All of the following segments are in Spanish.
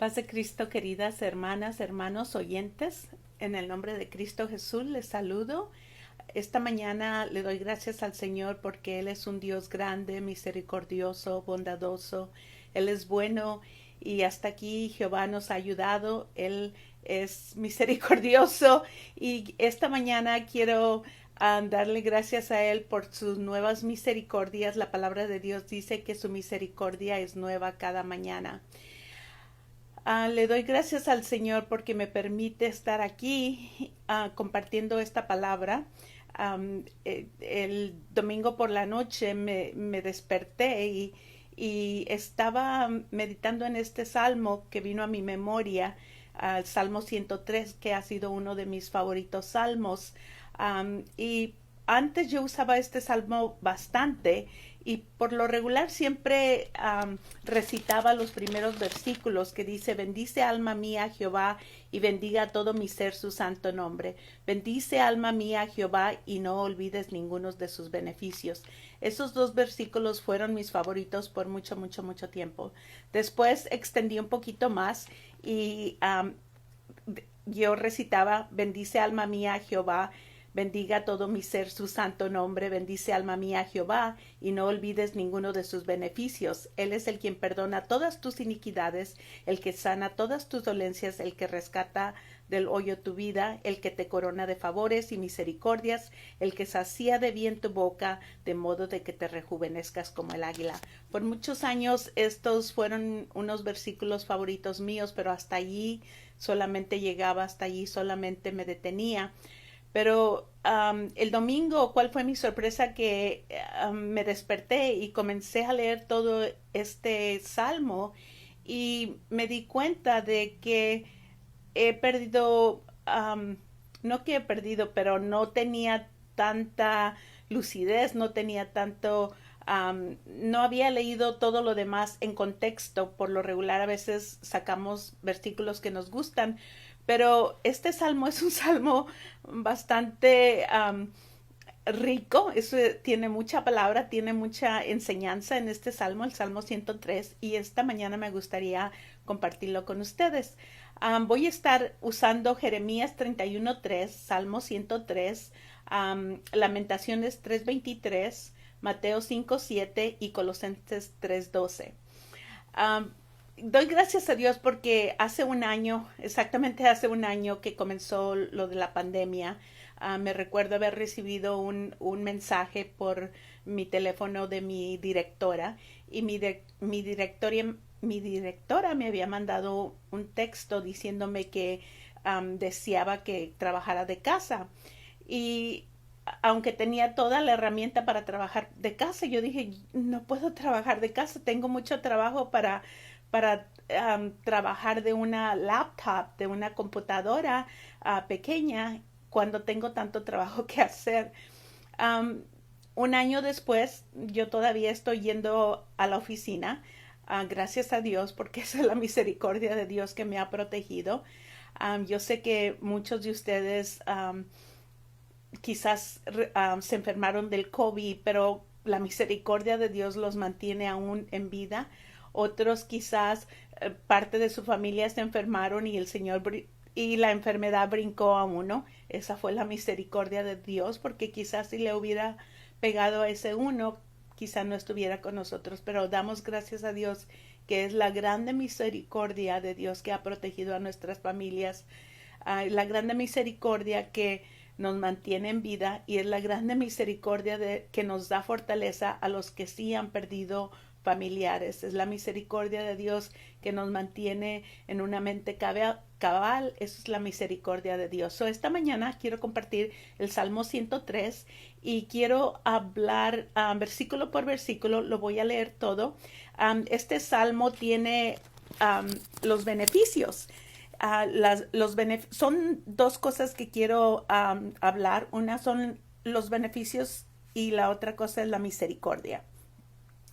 Paz de Cristo, queridas hermanas, hermanos, oyentes. En el nombre de Cristo Jesús les saludo. Esta mañana le doy gracias al Señor porque Él es un Dios grande, misericordioso, bondadoso. Él es bueno y hasta aquí Jehová nos ha ayudado. Él es misericordioso y esta mañana quiero darle gracias a Él por sus nuevas misericordias. La palabra de Dios dice que su misericordia es nueva cada mañana. Le doy gracias al Señor porque me permite estar aquí compartiendo esta palabra. El domingo por la noche me desperté y estaba meditando en este salmo que vino a mi memoria, el Salmo 103, que ha sido uno de mis favoritos salmos. Y antes yo usaba este salmo bastante y por lo regular siempre recitaba los primeros versículos que dice: bendice alma mía a Jehová y bendiga todo mi ser su santo nombre. Bendice alma mía a Jehová y no olvides ninguno de sus beneficios. Esos dos versículos fueron mis favoritos por mucho tiempo. Después extendí un poquito más y yo recitaba: bendice alma mía a Jehová, bendiga todo mi ser su santo nombre, bendice alma mía a Jehová, y no olvides ninguno de sus beneficios. Él es el quien perdona todas tus iniquidades, el que sana todas tus dolencias, el que rescata del hoyo tu vida, el que te corona de favores y misericordias, el que sacía de bien tu boca, de modo de que te rejuvenezcas como el águila. Por muchos años estos fueron unos versículos favoritos míos, pero hasta allí solamente llegaba, hasta allí solamente me detenía. Pero el domingo, ¿cuál fue mi sorpresa? Que me desperté y comencé a leer todo este salmo y me di cuenta de que he perdido, no que he perdido, pero no tenía tanta lucidez, no tenía tanto, no había leído todo lo demás en contexto. Por lo regular a veces sacamos versículos que nos gustan, pero este salmo es un salmo bastante rico. Eso tiene mucha palabra, tiene mucha enseñanza en este salmo, el Salmo 103, y esta mañana me gustaría compartirlo con ustedes. Voy a estar usando Jeremías 31:3, Salmo 103, Lamentaciones 3:23, Mateo 5:7 y Colosenses 3:12. Doy gracias a Dios porque hace un año, exactamente hace un año que comenzó lo de la pandemia. Me recuerdo haber recibido un mensaje por mi teléfono de mi directora y mi directora me había mandado un texto diciéndome que deseaba que trabajara de casa. Y aunque tenía toda la herramienta para trabajar de casa, yo dije: no puedo trabajar de casa, tengo mucho trabajo para trabajar de una laptop, de una computadora pequeña, cuando tengo tanto trabajo que hacer. Um, un año después, yo todavía estoy yendo a la oficina, gracias a Dios, porque esa es la misericordia de Dios que me ha protegido. Yo sé que muchos de ustedes quizás se enfermaron del COVID, pero la misericordia de Dios los mantiene aún en vida. Otros quizás parte de su familia se enfermaron y el Señor y la enfermedad brincó a uno. Esa fue la misericordia de Dios, porque quizás si le hubiera pegado a ese uno, quizás no estuviera con nosotros. Pero damos gracias a Dios, que es la grande misericordia de Dios que ha protegido a nuestras familias, la grande misericordia que nos mantiene en vida, y es la grande misericordia que nos da fortaleza a los que sí han perdido familiares. Es la misericordia de Dios que nos mantiene en una mente cabal. Eso es la misericordia de Dios. Esta mañana quiero compartir el Salmo 103 y quiero hablar versículo por versículo. Lo voy a leer todo. Este salmo tiene los beneficios. Son dos cosas que quiero hablar. Una son los beneficios y la otra cosa es la misericordia.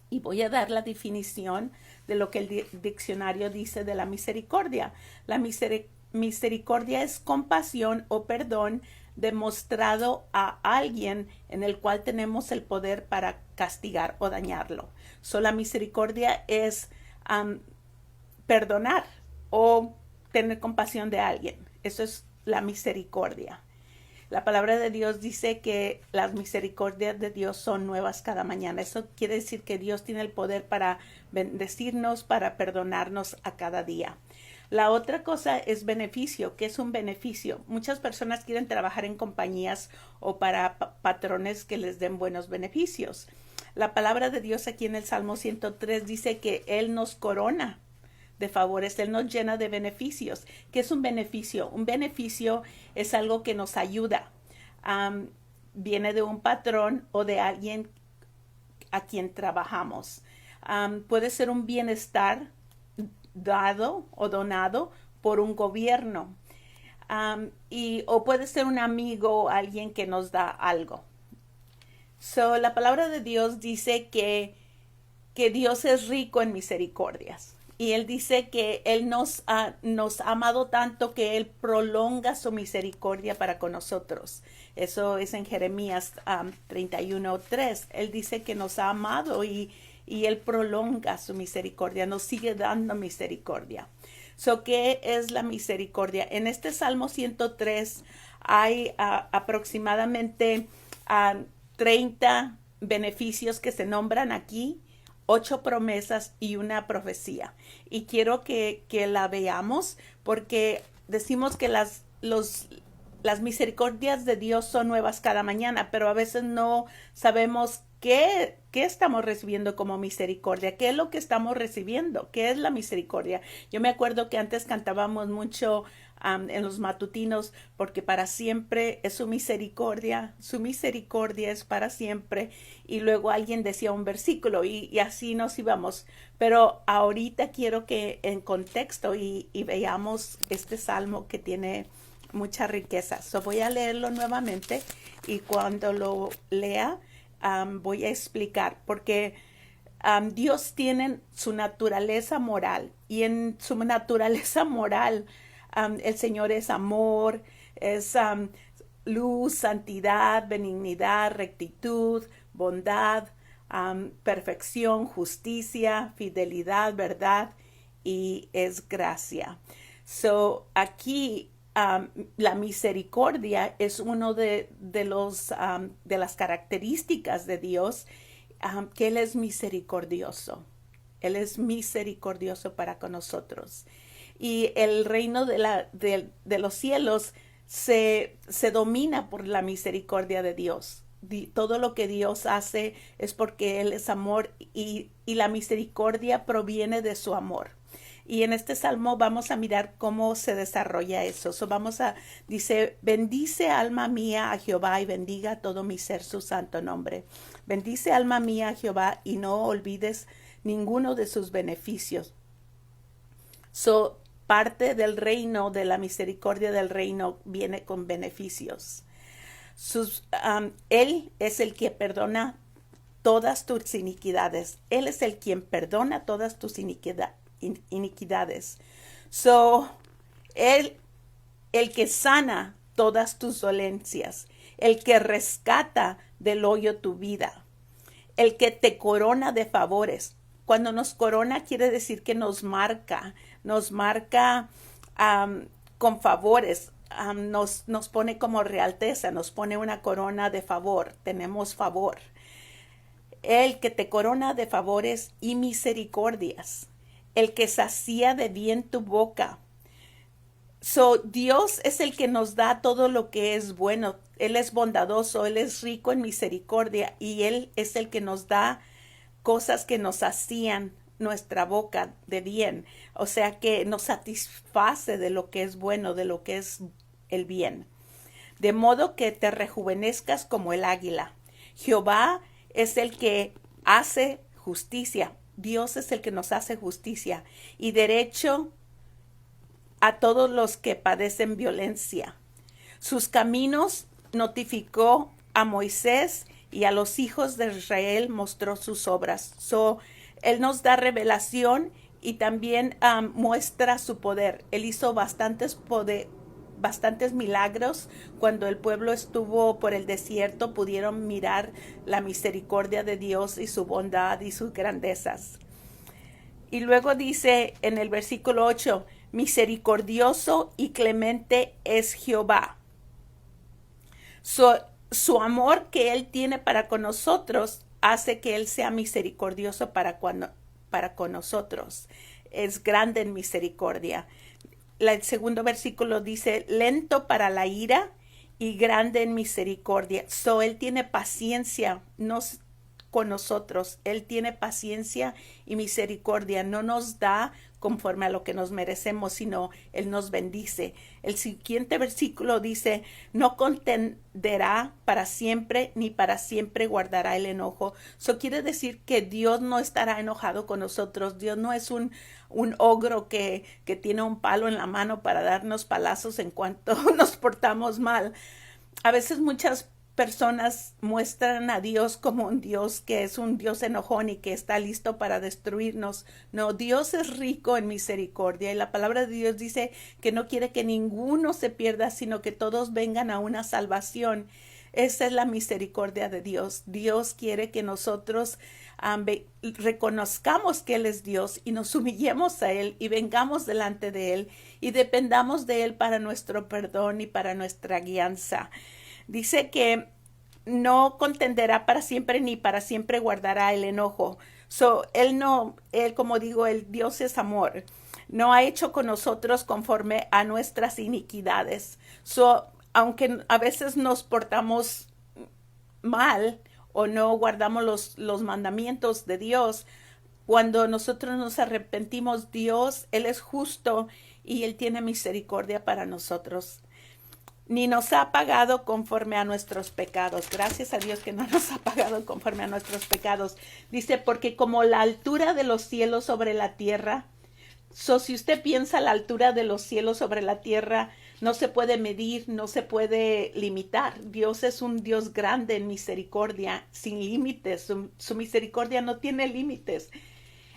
Y voy a dar la definición de lo que el diccionario dice de la misericordia. La misericordia es compasión o perdón demostrado a alguien en el cual tenemos el poder para castigar o dañarlo. La misericordia es perdonar. o tener compasión de alguien. Eso es la misericordia. La palabra de Dios dice que las misericordias de Dios son nuevas cada mañana. Eso quiere decir que Dios tiene el poder para bendecirnos, para perdonarnos a cada día. La otra cosa es beneficio. ¿Qué es un beneficio? Muchas personas quieren trabajar en compañías o para patrones que les den buenos beneficios. La palabra de Dios aquí en el Salmo 103 dice que Él nos corona de favores, Él nos llena de beneficios. ¿Qué es un beneficio? Un beneficio es algo que nos ayuda. Viene de un patrón o de alguien a quien trabajamos. Puede ser un bienestar dado o donado por un gobierno. O puede ser un amigo o alguien que nos da algo. La palabra de Dios dice que Dios es rico en misericordias. Y Él dice que Él nos ha amado tanto que Él prolonga su misericordia para con nosotros. Eso es en Jeremías 31:3. Él dice que nos ha amado y Él prolonga su misericordia, nos sigue dando misericordia. ¿Qué es la misericordia? En este Salmo 103 hay aproximadamente 30 beneficios que se nombran aquí, 8 promesas y una profecía. Y quiero que la veamos porque decimos que las misericordias de Dios son nuevas cada mañana, pero a veces no sabemos qué estamos recibiendo como misericordia, qué es lo que estamos recibiendo, qué es la misericordia. Yo me acuerdo que antes cantábamos mucho en los matutinos, porque para siempre es su misericordia es para siempre, y luego alguien decía un versículo y así nos íbamos, pero ahorita quiero que en contexto y veamos este salmo que tiene mucha riqueza. Voy a leerlo nuevamente y cuando lo lea voy a explicar, porque Dios tiene su naturaleza moral y en su naturaleza moral el Señor es amor, es luz, santidad, benignidad, rectitud, bondad, perfección, justicia, fidelidad, verdad y es gracia. Aquí la misericordia es uno de las características de Dios, que Él es misericordioso. Él es misericordioso para con nosotros. Y el reino de los cielos se domina por la misericordia de Dios. Todo lo que Dios hace es porque Él es amor y la misericordia proviene de su amor. Y en este salmo vamos a mirar cómo se desarrolla eso. Dice, bendice alma mía a Jehová y bendiga todo mi ser su santo nombre. Bendice alma mía a Jehová y no olvides ninguno de sus beneficios. Parte del reino, de la misericordia del reino, viene con beneficios. Él es el que perdona todas tus iniquidades. Él es el quien perdona todas tus iniquidades. Él, el que sana todas tus dolencias, el que rescata del hoyo tu vida, el que te corona de favores. Cuando nos corona quiere decir que nos marca con favores, nos pone como realteza, nos pone una corona de favor, tenemos favor. El que te corona de favores y misericordias, el que sacía de bien tu boca. Dios es el que nos da todo lo que es bueno. Él es bondadoso, Él es rico en misericordia y Él es el que nos da cosas que nos hacían nuestra boca de bien, o sea que nos satisface de lo que es bueno, de lo que es el bien, de modo que te rejuvenezcas como el águila. Jehová es el que hace justicia, Dios es el que nos hace justicia y derecho a todos los que padecen violencia. Sus caminos notificó a Moisés y a los hijos de Israel mostró sus obras. Él nos da revelación y también muestra su poder. Él hizo bastantes milagros. Cuando el pueblo estuvo por el desierto, pudieron mirar la misericordia de Dios y su bondad y sus grandezas. Y luego dice en el versículo 8, Misericordioso y clemente es Jehová. Su amor que Él tiene para con nosotros hace que Él sea misericordioso para con nosotros. Es grande en misericordia. El segundo versículo dice, lento para la ira y grande en misericordia. Él tiene paciencia con nosotros. Él tiene paciencia y misericordia. No nos da conforme a lo que nos merecemos, sino Él nos bendice. El siguiente versículo dice, no contenderá para siempre, ni para siempre guardará el enojo. Eso quiere decir que Dios no estará enojado con nosotros. Dios no es un ogro que tiene un palo en la mano para darnos palazos en cuanto nos portamos mal. A veces muchas personas muestran a Dios como un Dios que es un Dios enojón y que está listo para destruirnos. No, Dios es rico en misericordia y la palabra de Dios dice que no quiere que ninguno se pierda, sino que todos vengan a una salvación. Esa es la misericordia de Dios. Dios quiere que nosotros reconozcamos que Él es Dios y nos humillemos a Él y vengamos delante de Él y dependamos de Él para nuestro perdón y para nuestra guianza. Dice que no contenderá para siempre ni para siempre guardará el enojo. Él como digo, el Dios es amor. No ha hecho con nosotros conforme a nuestras iniquidades. Aunque a veces nos portamos mal o no guardamos los mandamientos de Dios, cuando nosotros nos arrepentimos, Dios, Él es justo y Él tiene misericordia para nosotros. Ni nos ha pagado conforme a nuestros pecados. Gracias a Dios que no nos ha pagado conforme a nuestros pecados. Dice, porque como la altura de los cielos sobre la tierra, si usted piensa la altura de los cielos sobre la tierra, no se puede medir, no se puede limitar. Dios es un Dios grande en misericordia, sin límites. Su misericordia no tiene límites.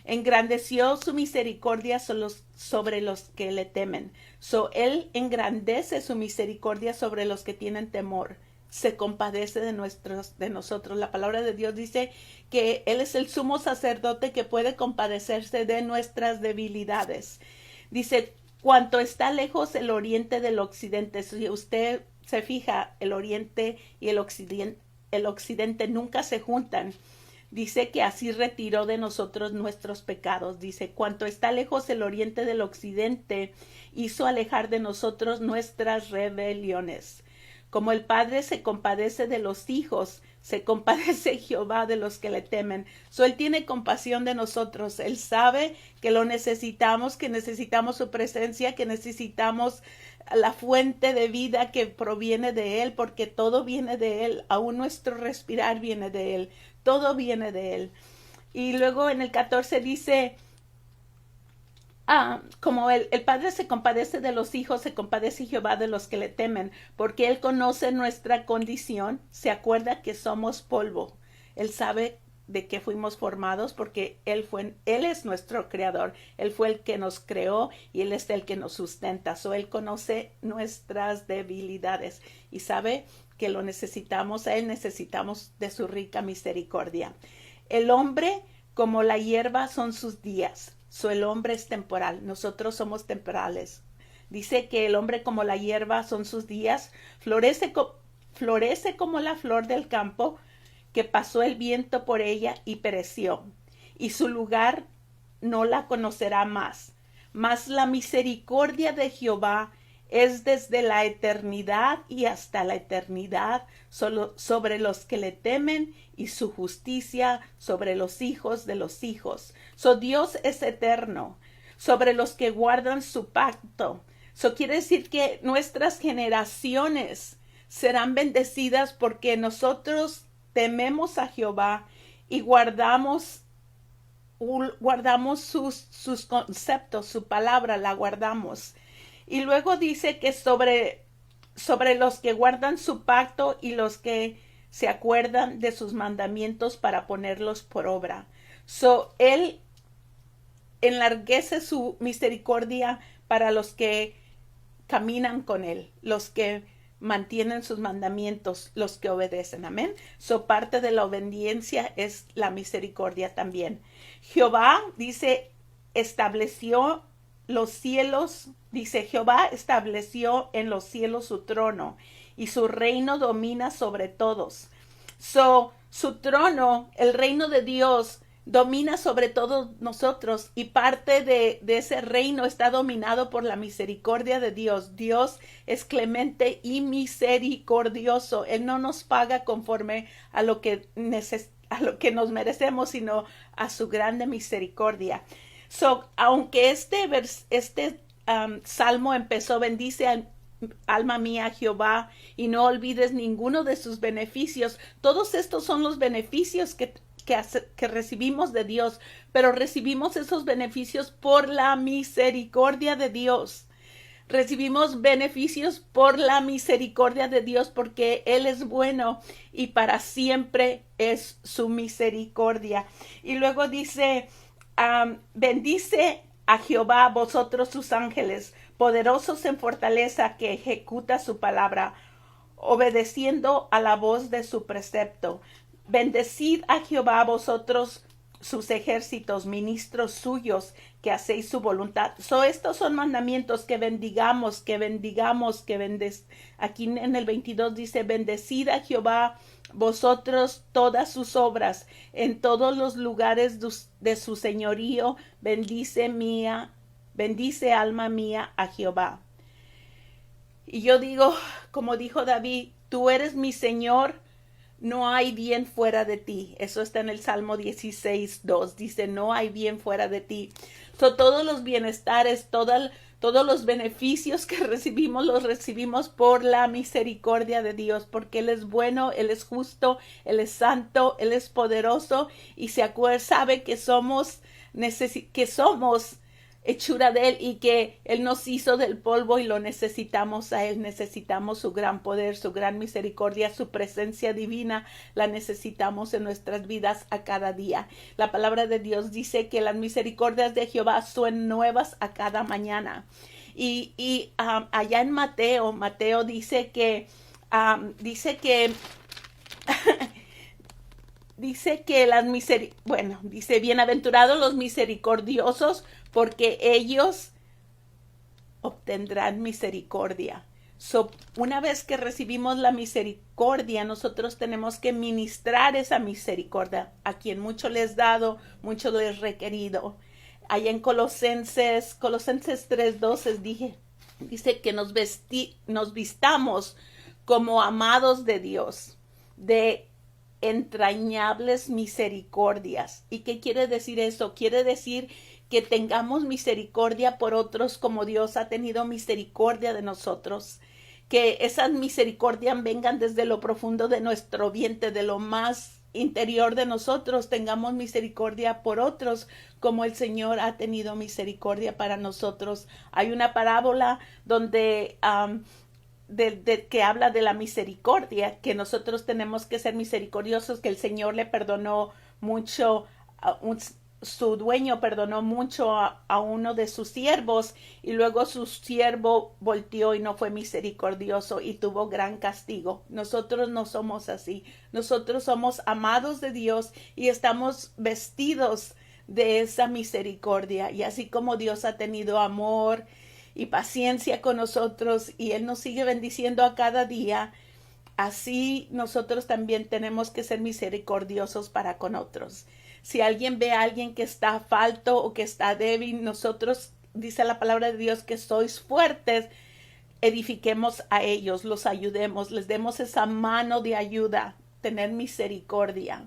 Engrandeció su misericordia sobre los que le temen. Él engrandece su misericordia sobre los que tienen temor. Se compadece de nosotros. La palabra de Dios dice que Él es el sumo sacerdote que puede compadecerse de nuestras debilidades. Dice, cuanto está lejos el oriente del occidente. Si usted se fija, el oriente y el occidente nunca se juntan. Dice que así retiró de nosotros nuestros pecados. Dice, cuanto está lejos el oriente del occidente, hizo alejar de nosotros nuestras rebeliones. Como el Padre se compadece de los hijos, se compadece Jehová de los que le temen. Él tiene compasión de nosotros. Él sabe que lo necesitamos, que necesitamos su presencia, que necesitamos la fuente de vida que proviene de Él, porque todo viene de Él. Aún nuestro respirar viene de Él. Todo viene de Él. Y luego en el 14 dice, como el Padre se compadece de los hijos, se compadece Jehová de los que le temen, porque Él conoce nuestra condición, se acuerda que somos polvo. Él sabe de qué fuimos formados, porque Él es nuestro creador. Él fue el que nos creó y Él es el que nos sustenta. Él conoce nuestras debilidades y sabe que lo necesitamos. A Él necesitamos de su rica misericordia. El hombre como la hierba son sus días. El hombre es temporal. Nosotros somos temporales. Dice que el hombre como la hierba son sus días. Florece como la flor del campo, que pasó el viento por ella y pereció. Y su lugar no la conocerá más. Mas la misericordia de Jehová es desde la eternidad y hasta la eternidad sobre los que le temen, y su justicia sobre los hijos de los hijos. Dios es eterno sobre los que guardan su pacto. Quiere decir que nuestras generaciones serán bendecidas porque nosotros tememos a Jehová y guardamos sus conceptos, su palabra la guardamos. Y luego dice que sobre los que guardan su pacto y los que se acuerdan de sus mandamientos para ponerlos por obra. Él enlarguece su misericordia para los que caminan con Él, los que mantienen sus mandamientos, los que obedecen. Amén. Parte de la obediencia es la misericordia también. Jehová, dice, estableció los cielos, dice, Jehová estableció en los cielos su trono y su reino domina sobre todos. Su trono, el reino de Dios, domina sobre todos nosotros y parte de ese reino está dominado por la misericordia de Dios. Dios es clemente y misericordioso. Él no nos paga conforme a lo que nos merecemos, sino a su grande misericordia. Aunque este salmo empezó, bendice alma mía Jehová y no olvides ninguno de sus beneficios. Todos estos son los beneficios que recibimos de Dios, pero recibimos esos beneficios por la misericordia de Dios. Recibimos beneficios por la misericordia de Dios porque Él es bueno y para siempre es su misericordia. Y luego dice, bendice a Jehová vosotros sus ángeles, poderosos en fortaleza que ejecuta su palabra, obedeciendo a la voz de su precepto. Bendecid a Jehová vosotros sus ejércitos, ministros suyos, que hacéis su voluntad. Estos son mandamientos que bendigamos. Aquí en el 22 dice, bendecid a Jehová vosotros todas sus obras, en todos los lugares de su señorío, bendice alma mía a Jehová. Y yo digo, como dijo David, tú eres mi Señor, no hay bien fuera de ti. Eso está en el Salmo 16:2. Dice, no hay bien fuera de ti. Todos los bienestares, todos los beneficios que recibimos, los recibimos por la misericordia de Dios, porque Él es bueno, Él es justo, Él es santo, Él es poderoso y sabe que somos hechura de Él y que Él nos hizo del polvo y lo necesitamos a Él. Necesitamos su gran poder, su gran misericordia, su presencia divina. La necesitamos en nuestras vidas a cada día. La palabra de Dios dice que las misericordias de Jehová son nuevas a cada mañana. Y allá en Mateo dice que dice bienaventurados los misericordiosos, porque ellos obtendrán misericordia. Una vez que recibimos la misericordia, nosotros tenemos que ministrar esa misericordia. A quien mucho les dado, mucho les requerido. Allá en Colosenses 3:12 dice que nos vistamos como amados de Dios, de entrañables misericordias. ¿Y qué quiere decir eso? Quiere decir que tengamos misericordia por otros como Dios ha tenido misericordia de nosotros. Que esas misericordias vengan desde lo profundo de nuestro vientre, de lo más interior de nosotros. Tengamos misericordia por otros como el Señor ha tenido misericordia para nosotros. Hay una parábola donde que habla de la misericordia, que nosotros tenemos que ser misericordiosos, que el Señor le perdonó mucho su dueño perdonó mucho a uno de sus siervos y luego su siervo volteó y no fue misericordioso y tuvo gran castigo. Nosotros no somos así. Nosotros somos amados de Dios y estamos vestidos de esa misericordia. Y así como Dios ha tenido amor y paciencia con nosotros y Él nos sigue bendiciendo a cada día, así nosotros también tenemos que ser misericordiosos para con otros. Si alguien ve a alguien que está falto o que está débil, nosotros, dice la palabra de Dios, que sois fuertes, edifiquemos a ellos, los ayudemos, les demos esa mano de ayuda, tener misericordia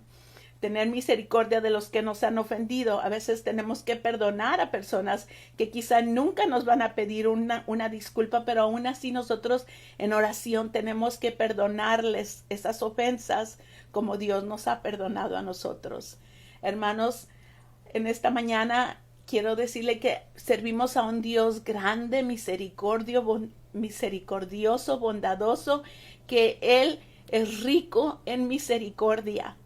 de los que nos han ofendido. A veces tenemos que perdonar a personas que quizá nunca nos van a pedir una disculpa, pero aún así nosotros en oración tenemos que perdonarles esas ofensas como Dios nos ha perdonado a nosotros. Hermanos, en esta mañana quiero decirle que servimos a un Dios grande, misericordioso, bondadoso, que Él es rico en misericordia.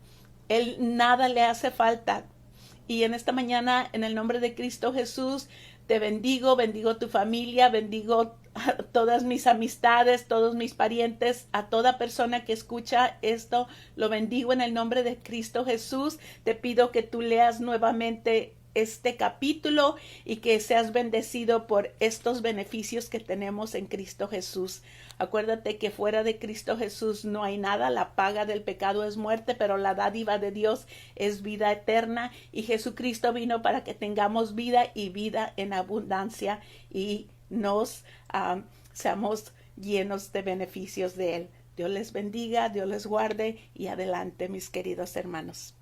Él nada le hace falta. Y en esta mañana, en el nombre de Cristo Jesús, te bendigo tu familia, bendigo a todas mis amistades, todos mis parientes, a toda persona que escucha esto, lo bendigo en el nombre de Cristo Jesús. Te pido que tú leas nuevamente este capítulo y que seas bendecido por estos beneficios que tenemos en Cristo Jesús. Acuérdate que fuera de Cristo Jesús no hay nada. La paga del pecado es muerte, pero la dádiva de Dios es vida eterna. Y Jesucristo vino para que tengamos vida y vida en abundancia y nos seamos llenos de beneficios de Él. Dios les bendiga, Dios les guarde y adelante, mis queridos hermanos.